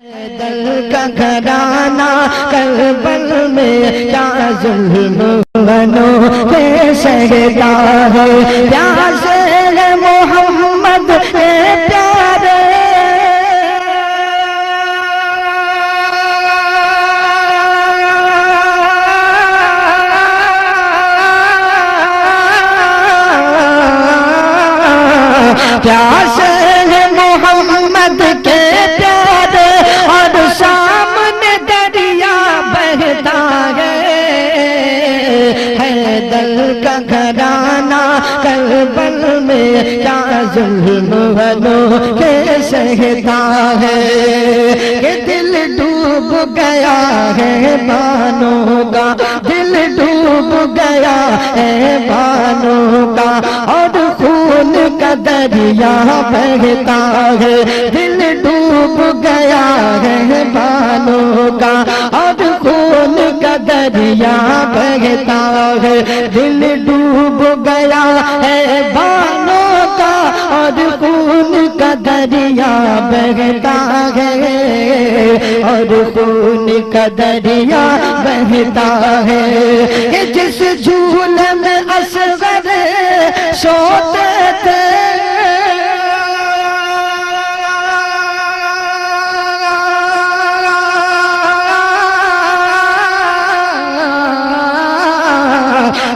دل کا گھرانہ کربل میں کیا ظلم بنو کے سہتا ہے، پیاسے ہے محمد کے پیارے، پیاسے ہے محمد کے پیارے، اور سامنے دریا بہتا ہے دل کا گھرانہ کربل میں کیا ظلم بنو کے سہتا ہے، کہ دل ڈوب گیا ہے بانوں کا، دل ڈوب گیا ہے بانوں کا، اور خون کا دریا بہتا ہے، دل ڈوب گیا ہے بانوں کا، اور خون کا دریا بہتا ہے، دل ڈوب گیا ہے بانوں کا، اور خون کا دریا بہتا ہے، اور خون کا دریا بہتا ہے، کہ جس جھولے میں اصغر سوتے تھے،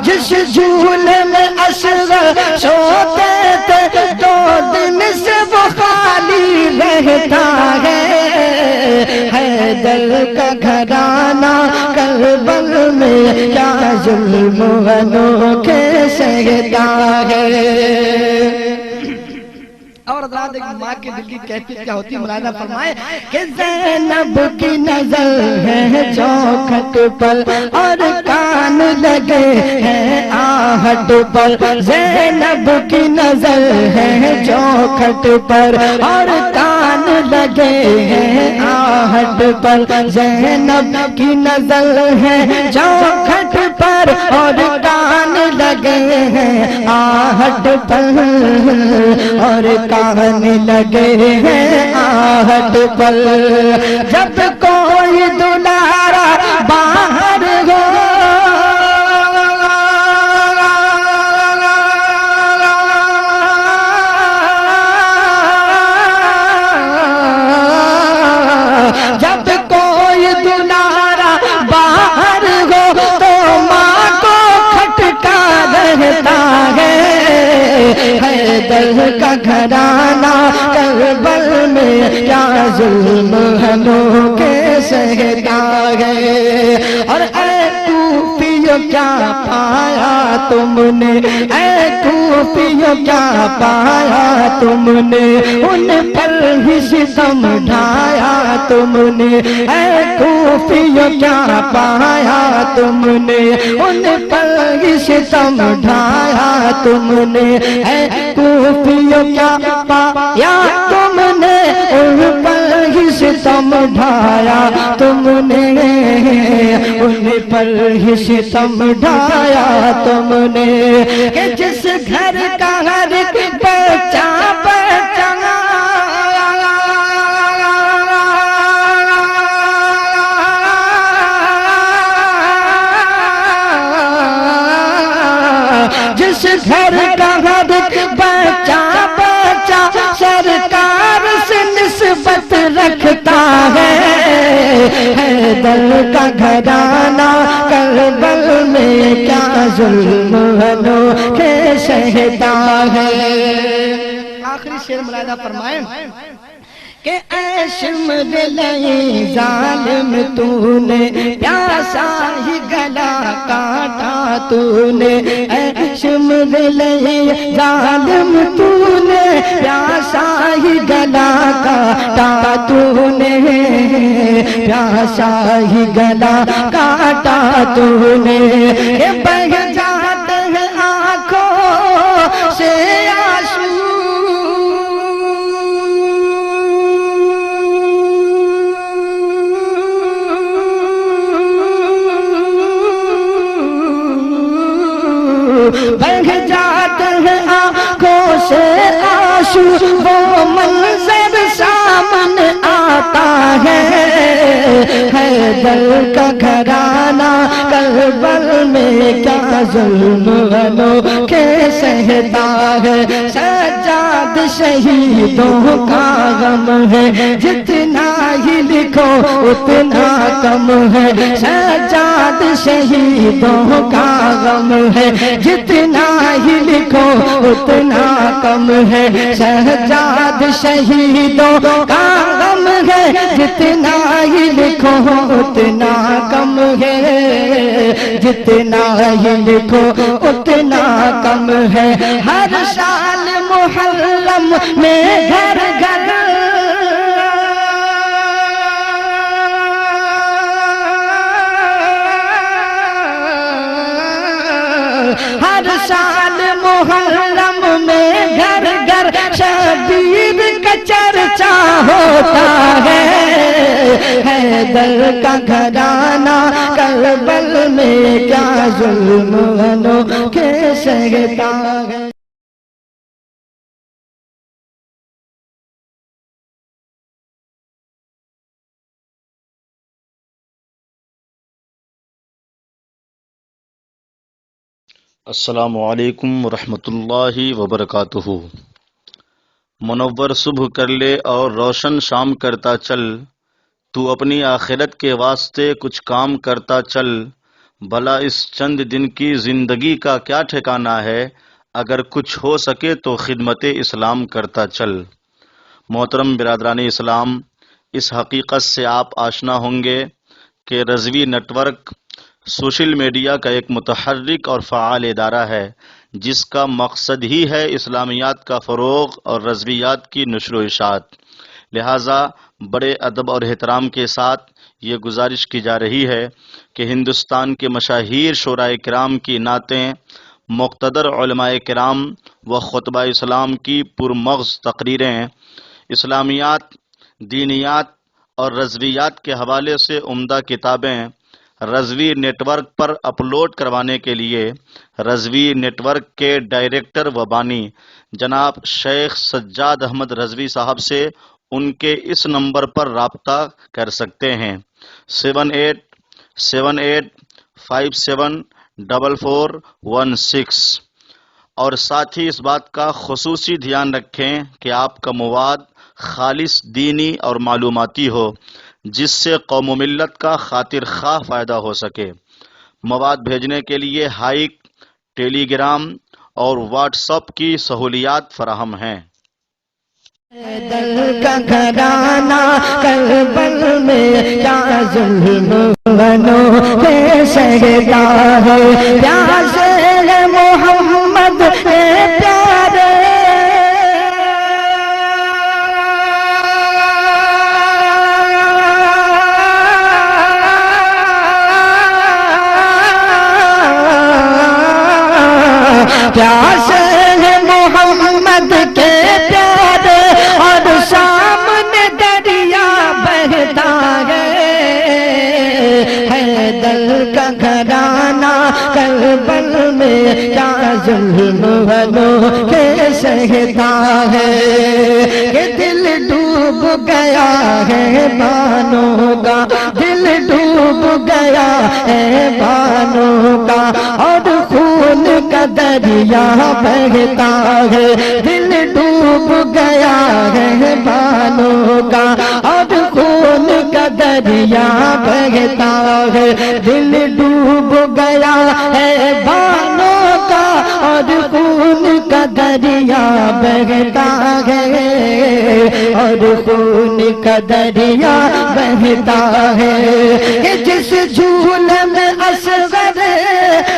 جس جھولے میں اصغر سوتے تھے، 2 دن سے وہ خالی رہتا ہے دل کا گھرانہ کربل میں کیا ظلم بنو کے سہتا ہے۔ اور حضرات ایک ماں کے دل کی کیفیت کیا ہوتی ہے ملاحظہ فرمائے کہ زینب کی نظر ہے چوکھٹ پر، اور کان لگے ہیں آہٹ پر، زینب کی نظر ہے چوکھٹ پر، اور کان لگے ہیں آہٹ پر، زینب کی نظر ہے چوکھٹ پر، اور کان لگے ہیں آہٹ پر، اور کان لگے ہیں آہٹ پر، جب کوئی دلارا باہر ہو، جب کوئی دلارا باہر ہو، تو ماں کو کھٹکا رہتا ہے دل کا گھرانہ کربل میں کیا ظلم بنو کے سہتا ہے۔ اور اے کوفیو کیا پایا تم نے، اے کوفیو کیا پایا تم نے، ان پر ہی ستم ڈھایا تم نے، اے کوفیو کیا پایا تم نے، ان پر ہی ستم ڈھایا تم نے، اے کوفیو کیا پایا تم نے، ان پر ہی ستم ڈھایا تم نے، ان پر ہی ستم ڈھایا تم نے، کہ جس گھر کا ہر ایک بچہ بچہ جس گھر کا ہر ایک بچہ بچہ سرکار سے نسبت رکھتا ہے دل کا گھرانہ کربل میں کیا ظلم بنو کے سہتا ہے۔ آخری شعر ملاحظہ فرمائیں کہ اے شمرلئی ظالم تو نے، پیاسا ہی گلا کاٹا تو نے، اے شمرلئی ظالم تو نے، پیاسا ہی گلا کاٹا تو نے، پیاسا ہی گلا کاٹا تو نے، کہ بہہ جاتے ہیں آنکھوں سے آنسو، بہہ جاتے ہیں آنکھوں سے آنسو، وہ منظر سامنے آتا ہے حیدر کا گھرانہ کربل میں کیا ظلم انوکھے سہتا ہے، سجاد شہیدوں کا غم ہے، جتنا ہی لکھو اتنا کم ہے، سجاد شہیدوں کا غم ہے، جتنا ہی لکھو اتنا کم ہے، سجاد شہیدوں کا غم ہے، جتنا ہی لکھو اتنا کم ہے، جتنا ہی لکھو اتنا کم ہے، ہر سال محرم میں گھر گھر ہر سال محرم میں گھر گھر شبیر کا چرچا ہوتا ہے، حیدر کا گھرانہ کربل میں کیا ظلم انوکھے سہتا ہے۔ السلام علیکم ورحمۃ اللہ وبرکاتہ۔ منور صبح کر لے اور روشن شام کرتا چل، تو اپنی آخرت کے واسطے کچھ کام کرتا چل، بھلا اس چند دن کی زندگی کا کیا ٹھکانہ ہے، اگر کچھ ہو سکے تو خدمت اسلام کرتا چل۔ محترم برادران اسلام، اس حقیقت سے آپ آشنا ہوں گے کہ Rizvi network social media کا ایک متحرک اور فعال ادارہ ہے، جس کا مقصد ہی ہے اسلامیات کا فروغ اور رضویات کی نشر و اشاعت۔ لہٰذا بڑے ادب اور احترام کے ساتھ یہ گزارش کی جا رہی ہے کہ ہندوستان کے مشاہیر شعراء کرام کی نعتیں، مقتدر علماء کرام و خطبہ اسلام کی پرمغز تقریریں، اسلامیات، دینیات اور رضویات کے حوالے سے عمدہ کتابیں رضوی نیٹ ورک پر اپلوڈ کروانے کے لیے رضوی نیٹ ورک کے ڈائریکٹر و بانی جناب شیخ سجاد احمد رضوی صاحب سے ان کے اس نمبر پر رابطہ کر سکتے ہیں 7878574416، اور ساتھ ہی اس بات کا خصوصی دھیان رکھیں کہ آپ کا مواد خالص دینی اور معلوماتی ہو، جس سے قوم و ملت کا خاطر خواہ فائدہ ہو سکے۔ مواد بھیجنے کے لیے ہائیک، ٹیلی گرام اور واٹس ایپ کی سہولیات فراہم ہیں۔ حیدر کا گھرانہ کربل میں کیا ظلم انوکھے سہتا ہے، پیاسے محمد کے پیارے پیاسے محمد کے پیارے، اور سامنے دریا بہتا ہے، حیدر کا گھرانہ کربل میں کیا ظلم انوکھے سہتا ہے، کہ دل ڈوب گیا ہے بانوں کا، دل ڈوب گیا ہے بانوں کا، اور خون کا دریا بہتا ہے، دل ڈوب گیا ہے بانوں کا، اور خون کا دریا بہتا ہے، دل ڈوب گیا ہے بانوں کا، اور خون کا دریا بہتا ہے، اور خون کا دریا بہتا ہے، کہ جس جھولے میں اصغر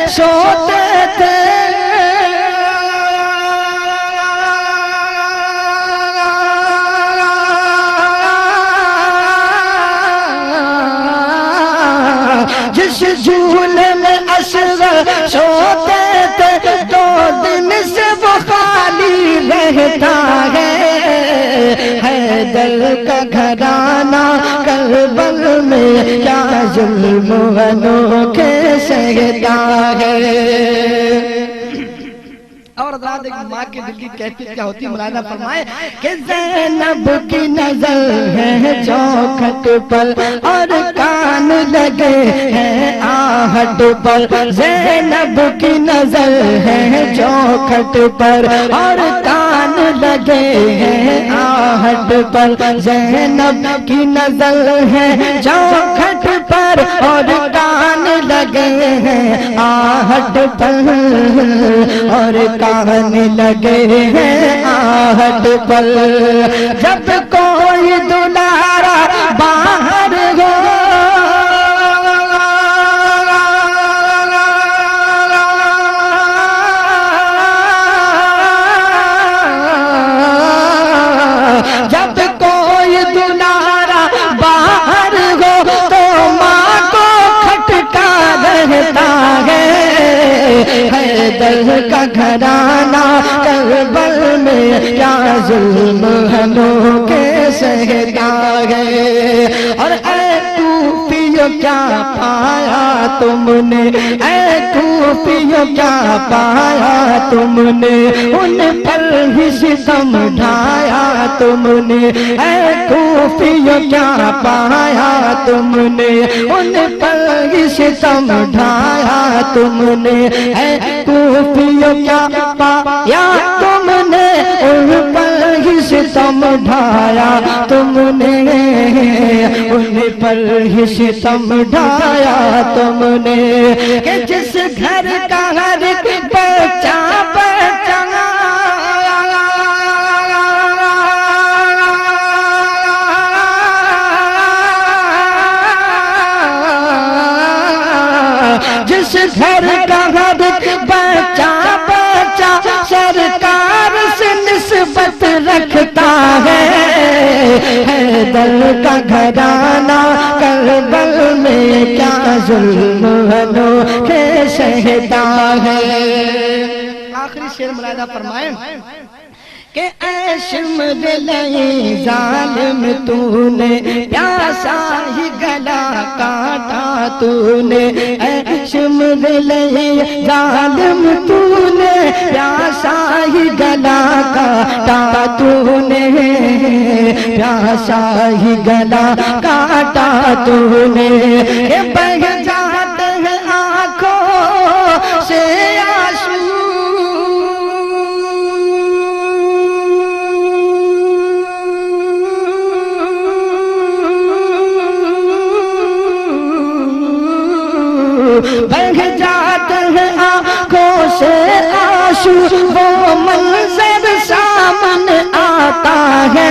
سوتے تھے جس جھولے میں اصغر سوتے تھے، 2 دن سے وہ خالی رہتا ہے، حیدر کا گھرانہ کربل میں کیا ظلم انوکھے سہتا ہے۔ اور اور حضرات ایک ماں کے دل کی کیفیت کیا ہوتی ہے ملاحظہ فرمائے کہ زینب کی نظر ہے چوکھٹ پر اور کان لگے ہیں آہٹ پر زینب کی نظر ہے چوکھٹ پر اور کان لگے ہیں آہٹ پر زینب کی نظر ہے چوکھٹ پر اور کان لگے ہیں آہٹ پر اور کان لگے ہیں آہٹ پر جب کوئی دلارا باہر ہو جب کوئی دلارا باہر ہو تو ماں کو کھٹکا رہتا ہے حیدر کا گھرانہ کربل میں کیا ظلم ہموں کے سہتا ہے اور اے کوفیوں کیا پایا تم نے اے کوفیوں کیا پایا تم نے ان پر ہی ستم ڈھایا تم نے اے کوفیوں کیا پایا تم نے ان پر ہی ستم ڈھایا تم نے اے کوفیوں کیا پایا تم نے ان پر ہی ستم ڈھایا تم نے ان پر ہی ستم ڈھایا تم نے کہ جس گھر کا ہر ایک بچہ بچہ جس گھر کا ہر ایک بچہ بچہ سرکار سے نسبت رکھتا ہے حیدر کا گھرانہ کربل میں کیا ظلم انوکھے سہتا ہے آخری شعر ملاحظہ فرمائیں کہ اے شمرلیں ظالم تو نے پیاسا ہی گلا کاٹا تو نے اے شمرلیں ظالم تو نے پیاسا ہی گلا کاٹا تو نے پیاسا ہی گلا کاٹا تو نے کہ بہہ جاتے ہیں آنکھوں سے آنسو بہہ جاتے ہیں آنکھوں سے آنسو وہ منظر سامنے آتا ہے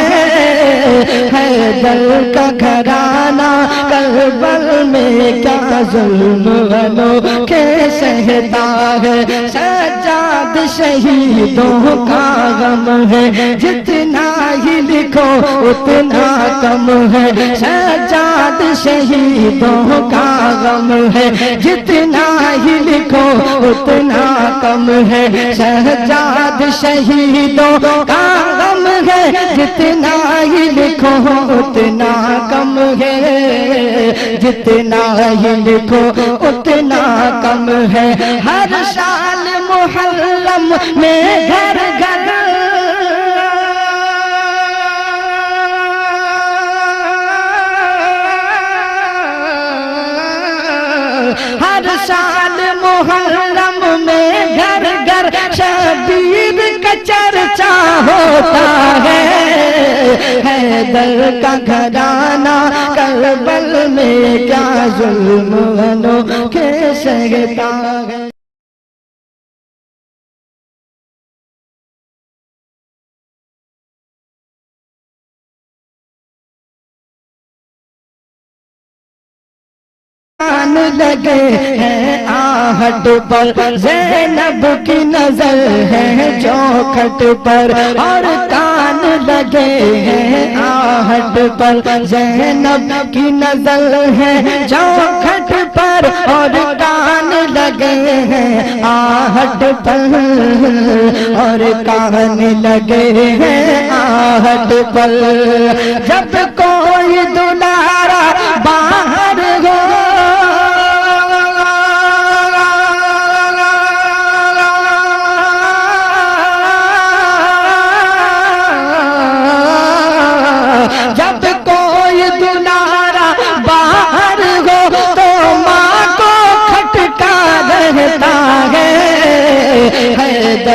حیدر کا گھرانہ کربل میں کیا ظلم انوکھے سہتا ہے سجاد شہیدوں کا غم ہے جتنا ہی لکھو اتنا کم ہے سجاد شہیدوں کا غم ہے جتنا ہی لکھو اتنا کم ہے سجاد شہیدوں کا غم ہے جتنا ہی لکھو اتنا کم ہے جتنا ہی لکھو اتنا کم ہے ہر سال محرم میں گھر گھر ہر سال محرم میں گھر گھر شبیر کا چرچا ہوتا ہے حیدر کا گھرانہ کربل میں کیا ظلم انوکھے سہتا ہے لگے ہیں آہٹ پر زینب کی نظر ہے چوکھٹ پر اور کان لگے ہیں آہٹ پر زینب کی نظر ہے چوکھٹ پر اور کان لگے ہیں آہٹ پر اور کان لگے ہیں آہٹ پر جب کوئی دلارا باہر ہو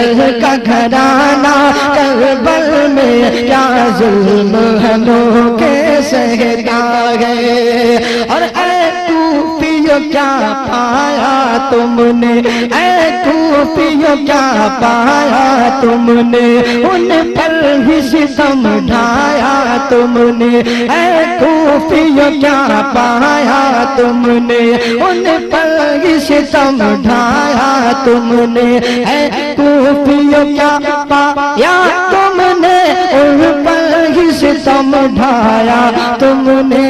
حیدر کا گھرانہ کربل میں کیا ظلم ہموں کے سہتا ہے۔ اور اے کوفیو کیا پایا تم نے، اے کوفیو کیا پایا تم نے، ان پر ہی ستم ڈھایا تم نے، اے کوفیو کیا پایا تم نے، ان پر ہی ستم ڈھایا تم نے، اے کوفیو کیا پایا تم نے، ان پر ہی ستم ڈھایا تم نے،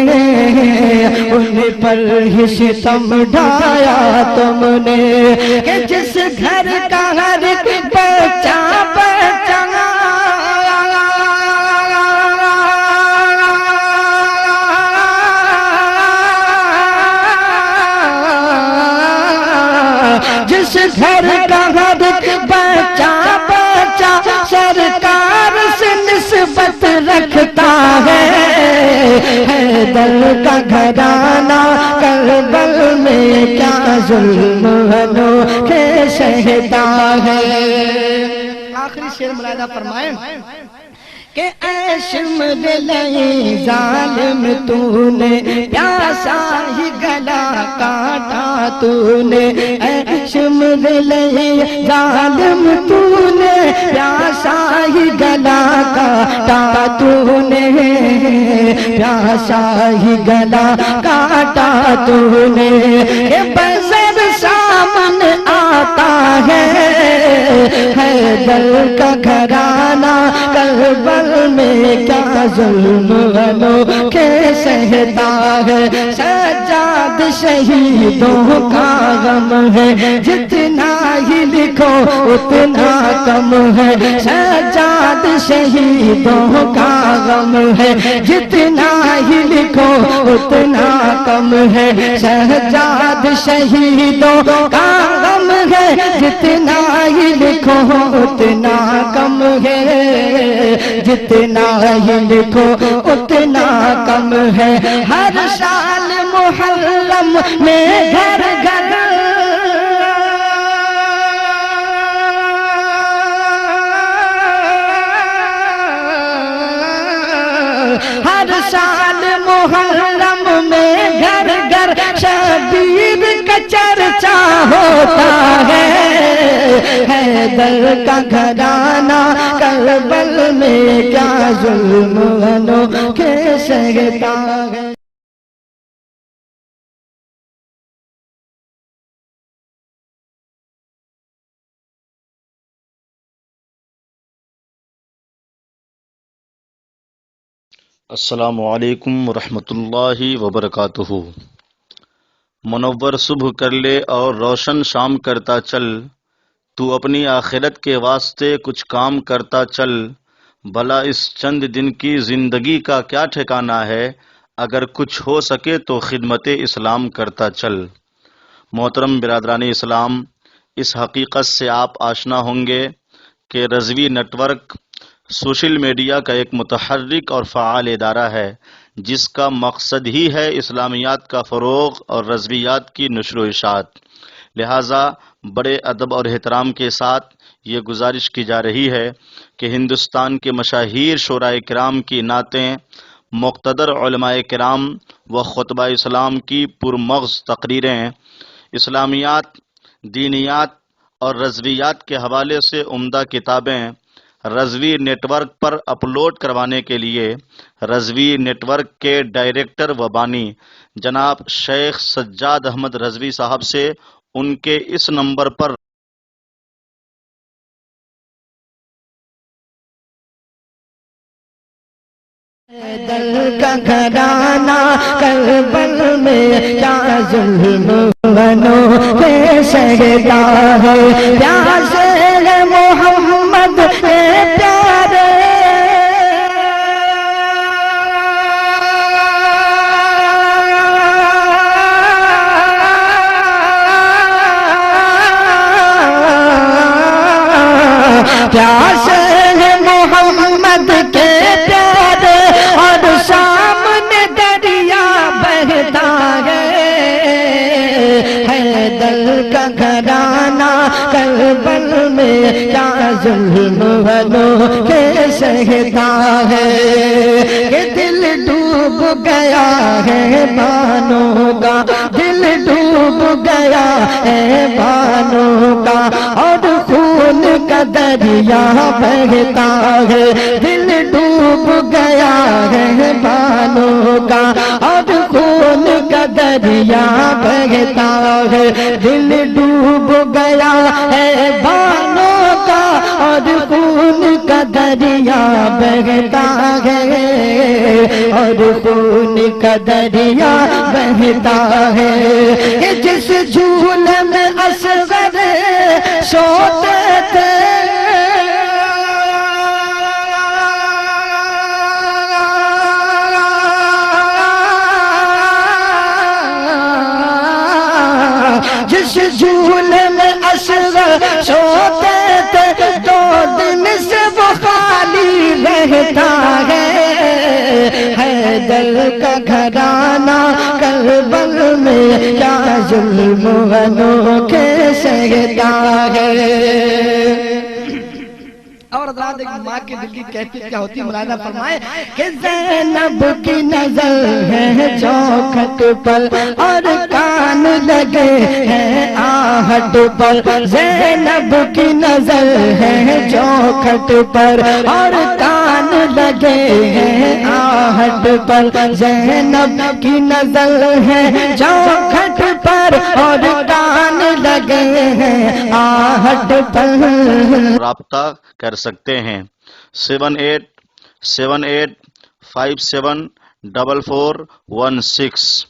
ان پر ہی ستم ڈھایا تم نے، کہ جس گھر کا ہر ایک بچہ جس گھر کا ہر ایک بچہ سرکار سے نسبت رکھتا ہے، حیدر کا گھرانہ کربل میں کیا ظلم انوکھے سہتا ہے۔ آخری شعر ملاحظہ فرمائیں کہ اے شمرلئی ظالم تو نے پیاسا ہی گلا کاٹا تو نے، اے شمرلئی ظالم تو نے پیاسا ہی گلا کاٹا تو نے، پیاسا ہی گلا کاٹا تو نے، کہ بزر سامن آتا ہے حیدر کا گھرانہ کربل میں کیا ظلم انوکھے سہتا ہے۔ سجاد شہیدوں کا غم ہے، جتنا ہی لکھو اتنا کم ہے، سجاد شہیدوں کا غم ہے، جتنا ہی لکھو اتنا کم ہے، سجاد شہیدوں کا غم ہے، جتنا ہی لکھو اتنا کم ہے، جتنا ہی لکھو اتنا کم ہے۔ ہر سال محرم میں گھر گھر ہر سال محرم میں گھر گھر شبیر کا چرچا ہوتا ہے، حیدر کا گھرانہ کربل میں کیا ظلم انوکھے سہتا ہے۔ السلام علیکم ورحمۃ اللہ وبرکاتہ۔ منور صبح کر لے اور روشن شام کرتا چل، تو اپنی آخرت کے واسطے کچھ کام کرتا چل، بھلا اس چند دن کی زندگی کا کیا ٹھکانہ ہے، اگر کچھ ہو سکے تو خدمت اسلام کرتا چل۔ محترم برادران اسلام، اس حقیقت سے آپ آشنا ہوں گے کہ Rizvi network social media کا ایک متحرک اور فعال ادارہ ہے، جس کا مقصد ہی ہے اسلامیات کا فروغ اور رضویات کی نشر و اشاعت۔ لہٰذا بڑے ادب اور احترام کے ساتھ یہ گزارش کی جا رہی ہے کہ ہندوستان کے مشاہیر شعراء کرام کی نعتیں، مقتدر علماء کرام و خطبہ اسلام کی پرمغز تقریریں، اسلامیات، دینیات اور رضویات کے حوالے سے عمدہ کتابیں رضوی نیٹ ورک پر اپلوڈ کروانے کے لیے رضوی نیٹ ورک کے ڈائریکٹر و بانی جناب شیخ سجاد احمد رضوی صاحب سے ان کے اس نمبر پر حیدر کا گھرانہ کربل میں کیا ظلم انوکھے سہتا ہے، پیاسے ہیں محمد کے پیارے، پیاسے ہیں محمد کے پیارے، اور سامنے دریا بہتا ہے، حیدر کا گھرانہ کربل میں کیا ظلم والوں کے سہتا ہے کہ دل ڈوب گیا ہے بانوں کا دل ڈوب گیا ہے بانوں کا اور خون کا دریا بہتا ہے دل ڈوب گیا ہے بانوں کا اور خون کا دریا بہتا ہے دل ڈوب گیا ہے بانوں کا اور خون کا دریا بہتا ہے اور خون کا دریا بہتا ہے کہ جس جھولے میں اصغر سوتے تھے جس جھولے میں اصغر سوتے تھے 2 دن سے وہ خالی رہتا ہے حیدر کا گھرانہ کربل میں کیا ظلم والوں کے سہتا ہے۔ اور حضرات ایک ماں کے دل کی کیفیت کیا ہوتی ہے مولانا فرمائے کہ زینب کی نظر ہے چوکھٹ پر اور کان لگے ہیں آہٹ پر زینب کی نظر ہے چوکھٹ پر اور کان لگے ہیں آہٹ پر زینب کی نظر ہے چوکھٹ پر اور کان لگے ہیں آہٹ پر۔ رابطہ کر سکتے ہیں 7857444416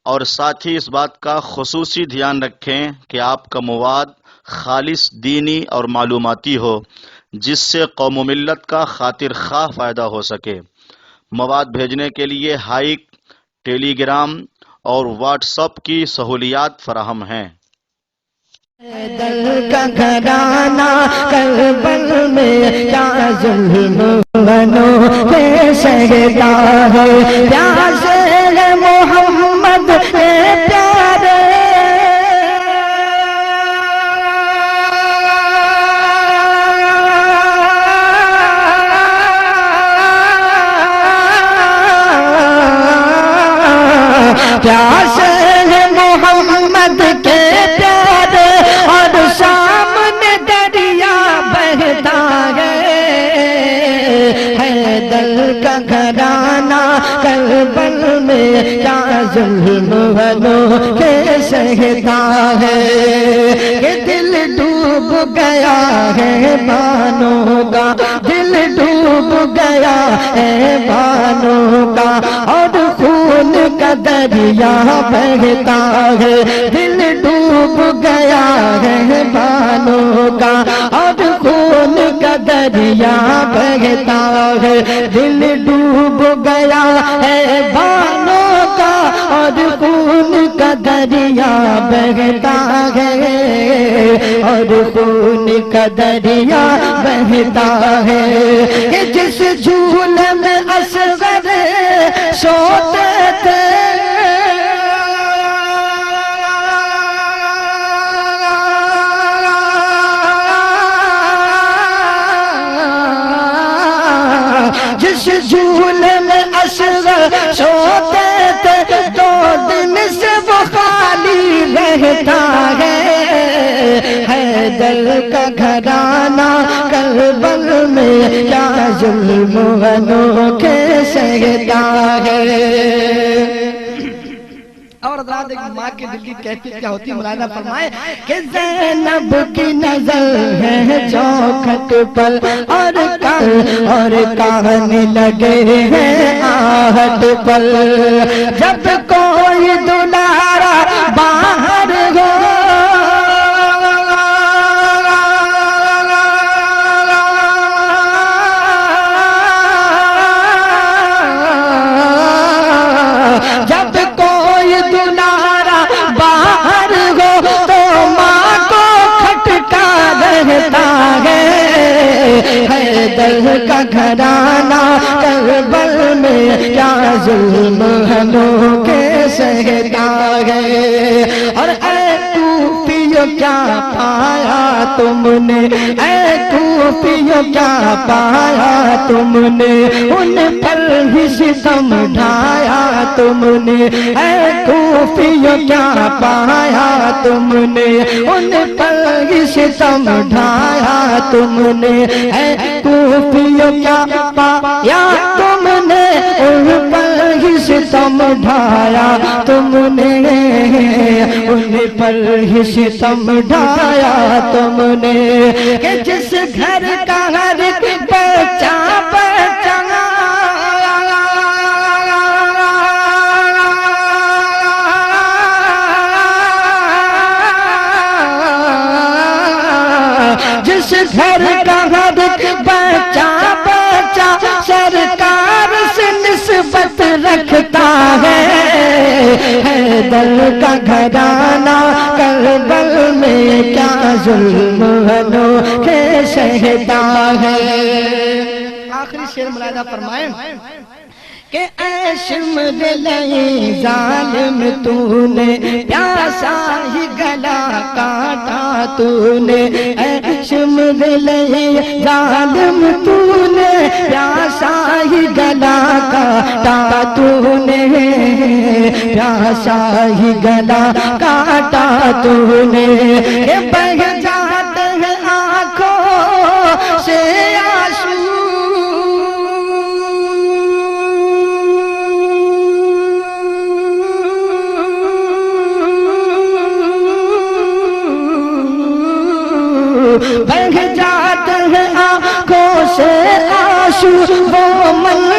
اور ساتھ ہی اس بات کا خصوصی دھیان رکھیں کہ آپ کا مواد خالص دینی اور معلوماتی ہو جس سے قوم و ملت کا خاطر خواہ فائدہ ہو سکے۔ مواد بھیجنے کے لیے ہائیک، ٹیلی گرام اور واٹس ایپ کی سہولیات فراہم ہیں۔ دل کا گھرانہ کربل میں کیا ظلم والوں کے سہتا ہے پیاسے ہے محمد کے پیارے پیاسے ہے محمد کے پیارے اور سامنے دریا بہتا ہے حیدر کا گھرانہ کربل میں کیا ظلم والوں کے سہتا ہے کہ دل ڈوب گیا ہے بانوں کا دل ڈوب گیا ہے بانوں کا اور خون کا دریا بہتا ہے دل ڈوب گیا ہے بانوں کا اور خون کا دریا بہتا ہے دل ڈوب گیا ہے بانوں کا اور خون کا دریا بہتا ہے اور خون کا دریا بہتا ہے کہ جس جھولے میں اصغر سوتے تھے جس جھولے میں اصغر سوتے تھے 2 دن سے وہ خالی رہتا ہے حیدر کا گھرانہ کربل میں کیا ظلم والوں کے سہتا ہے۔ اور حضرات ایک ماں کے دل کی کیفیت کیا ہوتی ہے مولانا فرمائے کہ زینب کی نظر ہے چوکھٹ پر اور کان لگے ہیں آہٹ پر جب کوئی دلارا باہر ہو جب کوئی دلارا باہر ہو تو ماں کو کھٹکا رہتا ہے حیدر کا گھرانہ کربل میں کیا ظلم والوں کے سہتا ہے۔ اور اے کوفیو کیا پایا تم نے اے کوفیوں کیا پایا تم نے، ان پر ہی ستم ڈھایا تم نے، اے کوفیوں کیا پایا تم نے، ان پر ہی ستم ڈھایا تم نے، اے کوفیوں کیا پایا تم نے، ان پر ہی ستم ڈھایا تم نے، ان پر ہی ستم ڈھایا تم نے، کہ جس گھر کا ہر بچہ بچہ جس گھر کا ہر بچہ بچہ سرکار سے نسبت رکھتا ہے، حیدر کا گھرانہ کربل میں کیا ظلم انوکھے سہتا ہے۔ آخری شعر ملاحظہ فرمائیں کہ اے شمرلئی ظالم تو نے پیاسا ہی گلا کاٹا تو نے، اے شمرلئی ظالم تو نے پیاسا ہی گلا کاٹا تو نے، پیاسا ہی گلا کاٹا تو نے، کہ بہہ جاتے ہیں آنکھوں سے آنسو، بہہ جاتے ہیں آنکھوں سے آنسو، وہ